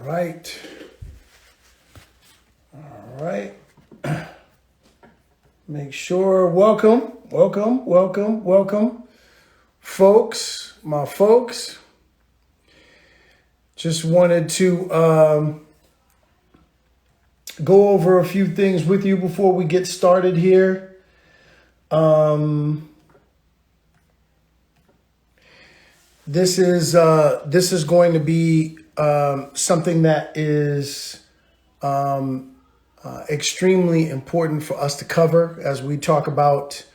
right. All right. Make sure, welcome, folks, my folks. Just wanted to go over a few things with you before we get started here. This is going to be something that is extremely important for us to cover as we talk about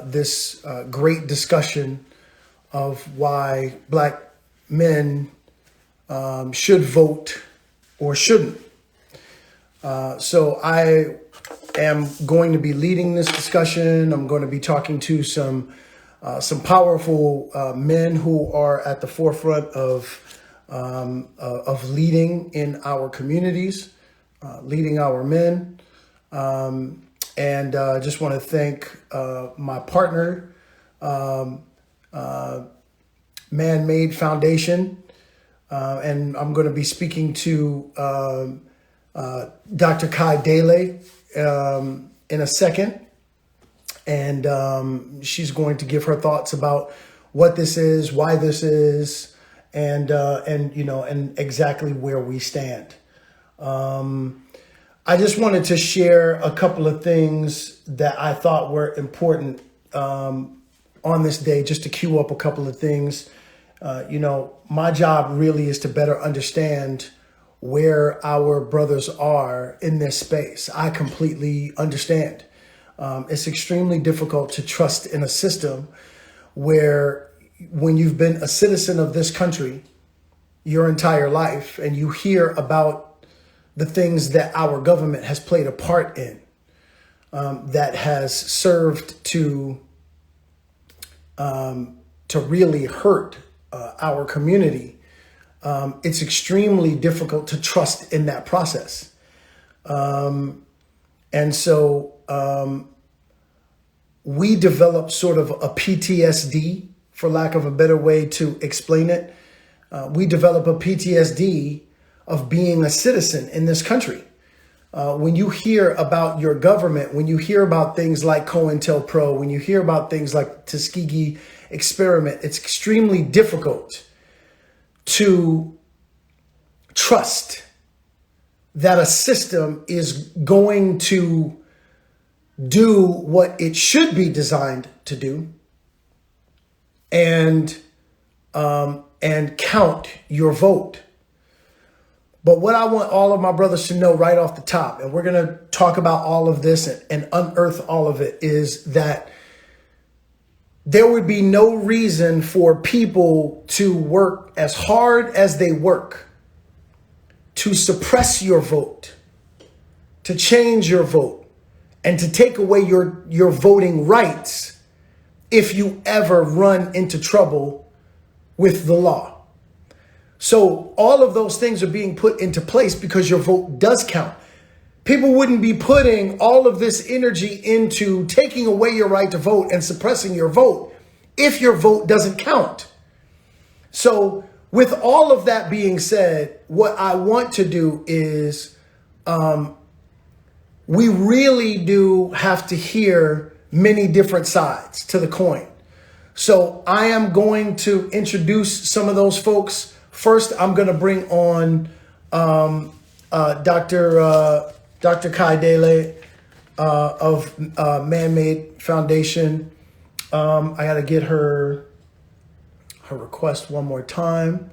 this great discussion of why Black men should vote or shouldn't. So I am going to be leading this discussion. I'm going to be talking to some powerful men who are at the forefront of leading in our communities, leading our men. And just want to thank my partner, Man-Made Foundation. And I'm going to be speaking to Dr. Dele in a second. And she's going to give her thoughts about what this is, why this is, and exactly where we stand. I just wanted to share a couple of things that I thought were important on this day, just to cue up a couple of things. My job really is to better understand where our brothers are in this space. I completely understand. It's extremely difficult to trust in a system where when you've been a citizen of this country your entire life and you hear about the things that our government has played a part in, that has served to really hurt our community, it's extremely difficult to trust in that process. And so we develop sort of a PTSD, for lack of a better way to explain it. We develop a PTSD of being a citizen in this country. When you hear about your government, when you hear about things like COINTELPRO, when you hear about things like Tuskegee experiment, it's extremely difficult to trust that a system is going to do what it should be designed to do and count your vote. But what I want all of my brothers to know right off the top, and we're going to talk about all of this and unearth all of it, is that there would be no reason for people to work as hard as they work to suppress your vote, to change your vote, and to take away your voting rights if you ever run into trouble with the law. So all of those things are being put into place because your vote does count. People wouldn't be putting all of this energy into taking away your right to vote and suppressing your vote if your vote doesn't count. So with all of that being said, what I want to do is we really do have to hear many different sides to the coin. So I am going to introduce some of those folks. First, I'm going to bring on Dr. Dele of Man-Made Foundation. I got to get her request one more time.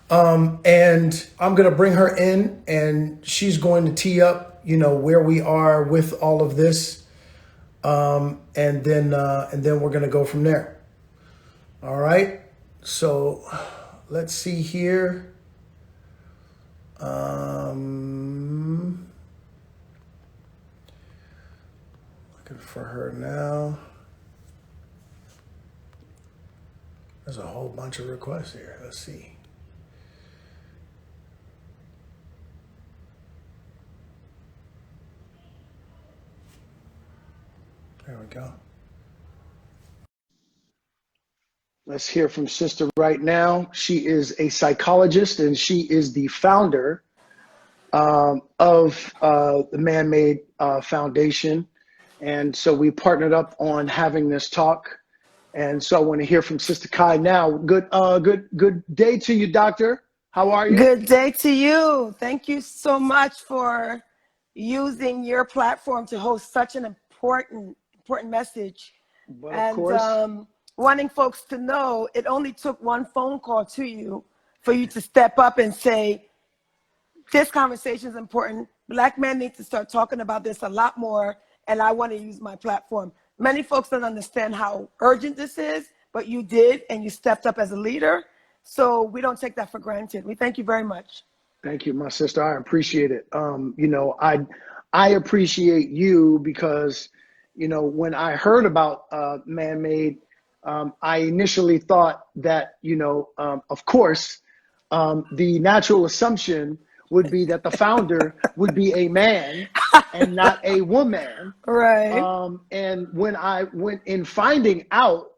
And I'm going to bring her in, and she's going to tee up, where we are with all of this. And then we're going to go from there. All right. So let's see here. Looking for her now. There's a whole bunch of requests here. Let's see. There we go. Let's hear from Sister right now. She is a psychologist and she is the founder of the Man-Made Foundation. And so we partnered up on having this talk. And so I want to hear from Sister Kai now. Good day to you, Doctor. How are you? Good day to you. Thank you so much for using your platform to host such an important message. But of course. Wanting folks to know it only took one phone call to you for you to step up and say, this conversation is important. Black men need to start talking about this a lot more, and I want to use my platform. Many folks don't understand how urgent this is, but you did, and you stepped up as a leader. So we don't take that for granted. We thank you very much. Thank you, my sister. I appreciate it. I appreciate you because, when I heard about Man-Made, I initially thought that, of course, the natural assumption would be that the founder would be a man and not a woman. Right. And when I went in finding out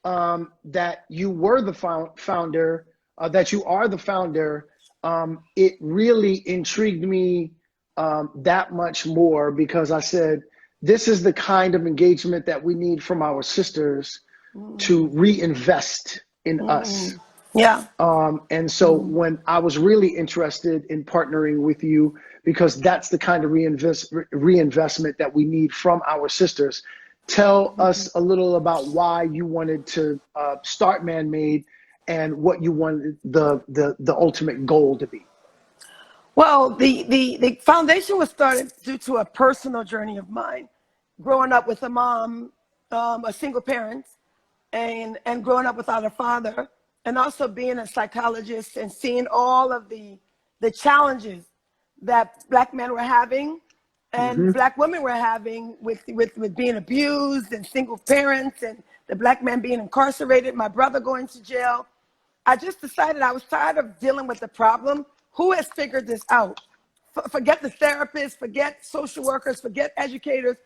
that you were the founder, that you are the founder, it really intrigued me that much more, because I said, this is the kind of engagement that we need from our sisters to reinvest in us. Yeah. And so when I was really interested in partnering with you, because that's the kind of reinvestment that we need from our sisters. Tell us a little about why you wanted to start Man-Made and what you wanted the ultimate goal to be. Well, the foundation was started due to a personal journey of mine. Growing up with a mom, a single parent, and growing up without a father, and also being a psychologist and seeing all of the challenges that Black men were having and Black women were having with being abused and single parents and the Black men being incarcerated, my brother going to jail. I just decided I was tired of dealing with the problem. Who has figured this out? Forget the therapists, forget social workers, forget educators.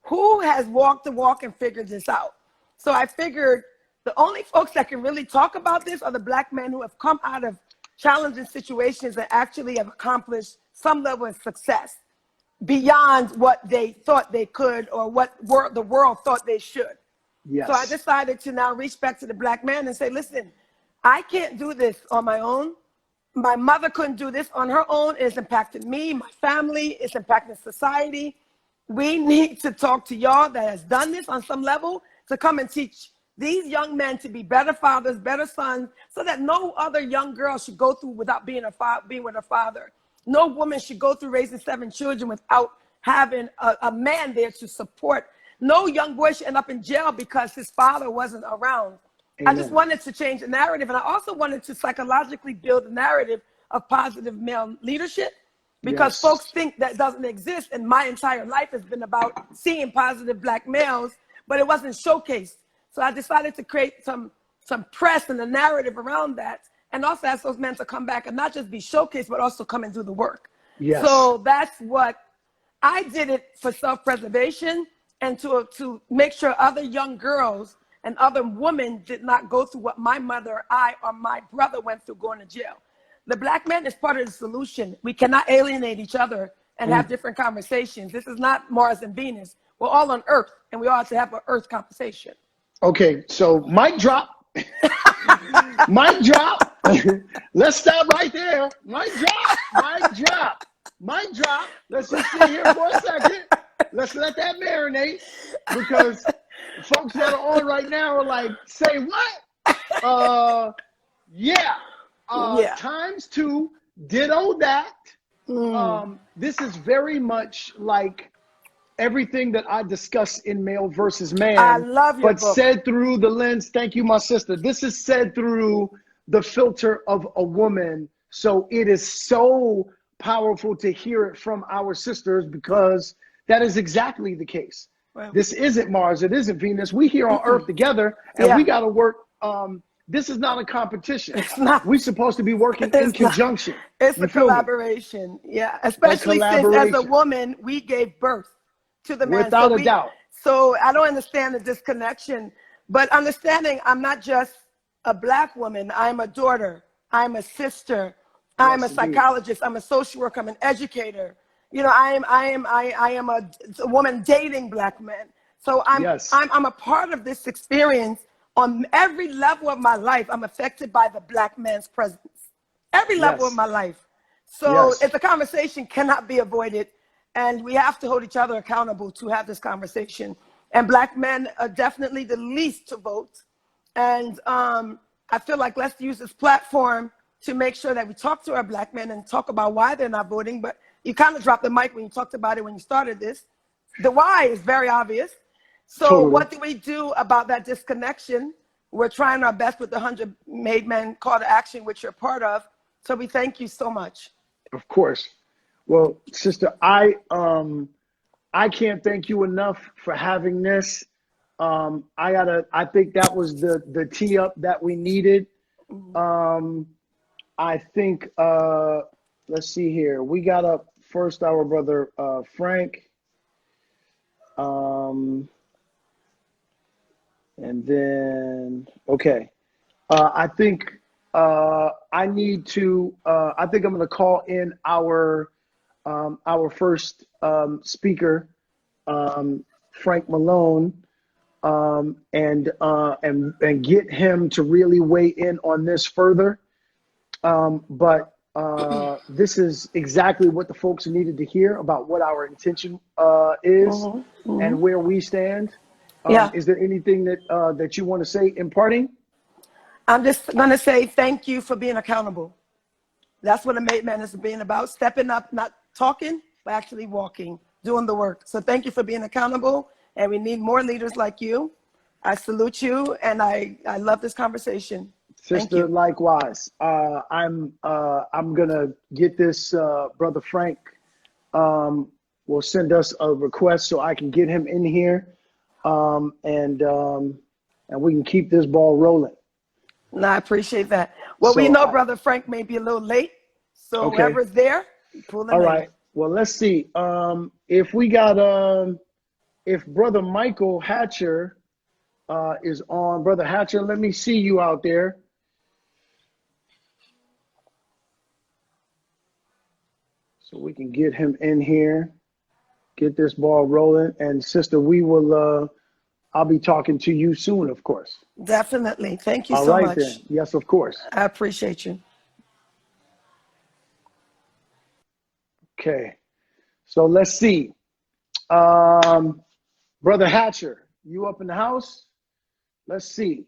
Who has walked the walk and figured this out? So I figured the only folks that can really talk about this are the Black men who have come out of challenging situations and actually have accomplished some level of success beyond what they thought they could or what the world thought they should. Yes. So I decided to now reach back to the Black man and say, listen, I can't do this on my own. My mother couldn't do this on her own. It's impacted me, my family, it's impacted society. We need to talk to y'all that has done this on some level to come and teach these young men to be better fathers, better sons, so that no other young girl should go through without being with a father. No woman should go through raising 7 children without having a man there to support. No young boy should end up in jail because his father wasn't around. Amen. I just wanted to change the narrative. And I also wanted to psychologically build a narrative of positive male leadership, because folks think that doesn't exist. And my entire life has been about seeing positive Black males, but it wasn't showcased. So I decided to create some press and a narrative around that, and also ask those men to come back and not just be showcased, but also come and do the work. Yes. So that's what I did, it for self-preservation and to make sure other young girls and other women did not go through what my mother, I, or my brother went through going to jail. The Black man is part of the solution. We cannot alienate each other and have different conversations. This is not Mars and Venus. We're all on Earth, and we all have to have an Earth conversation. Okay, so mic drop. Mic drop. Let's stop right there. Mic drop. Mic drop. Mic drop. Let's just sit here for a second. Let's let that marinate, because folks that are on right now are like, say what? Yeah. Times 2, ditto that. This is very much like everything that I discuss in Male versus Man. I love your book. Said through the lens, thank you, my sister. This is said through the filter of a woman. So it is so powerful to hear it from our sisters, because that is exactly the case. Well, this isn't Mars, it isn't Venus. We here on Earth together, and we got to work. This is not a competition. It's not. We're supposed to be working in conjunction. It's a collaboration. Yeah, especially since as a woman, we gave birth to the man. Without a doubt. So I don't understand the disconnection, but understanding I'm not just a Black woman. I'm a daughter. I'm a sister. I'm a Yes, indeed. psychologist. I'm a social worker. I'm an educator. You know, I am a woman dating Black men. So Yes. I'm a part of this experience on every level of my life. I'm affected by the Black man's presence. Every level of Yes. my life. So Yes. it's a conversation cannot be avoided. And we have to hold each other accountable to have this conversation. And Black men are definitely the least to vote. And I feel like let's use this platform to make sure that we talk to our Black men and talk about why they're not voting. But you kind of dropped the mic when you talked about it when you started this. The why is very obvious. So Totally. what do we do about that disconnection? We're trying our best with the 100 Made Men call to action, which you're part of. So we thank you so much. Of course. Well, sister, I can't thank you enough for having this. I think that was the tee up that we needed. I think let's see here. We got up first our brother Frank. And then okay. I think I need to I think I'm gonna call in our first speaker, Frank Malone, and get him to really weigh in on this further. But this is exactly what the folks needed to hear about what our intention is and where we stand. Yeah. Is there anything that you want to say in parting? I'm just going to say thank you for being accountable. That's what a Made Man is being about. Stepping up, not talking, but actually walking, doing the work. So thank you for being accountable. And we need more leaders like you. I salute you. And I love this conversation. Thank Sister, you. likewise. I'm gonna get this brother Frank will send us a request so I can get him in here, and we can keep this ball rolling. No, I appreciate that. Well, we So know Brother Frank may be a little late. So okay, whoever's there, pull them all in. right. Well, let's see. If we got if Brother Michael Hatcher is on, Brother Hatcher, let me see you out there. So we can get him in here, get this ball rolling. And sister, we will, I'll be talking to you soon, of course. Definitely. Thank you All so right much. then. Yes, of course. I appreciate you. Okay. So let's see. Brother Hatcher, you up in the house? Let's see.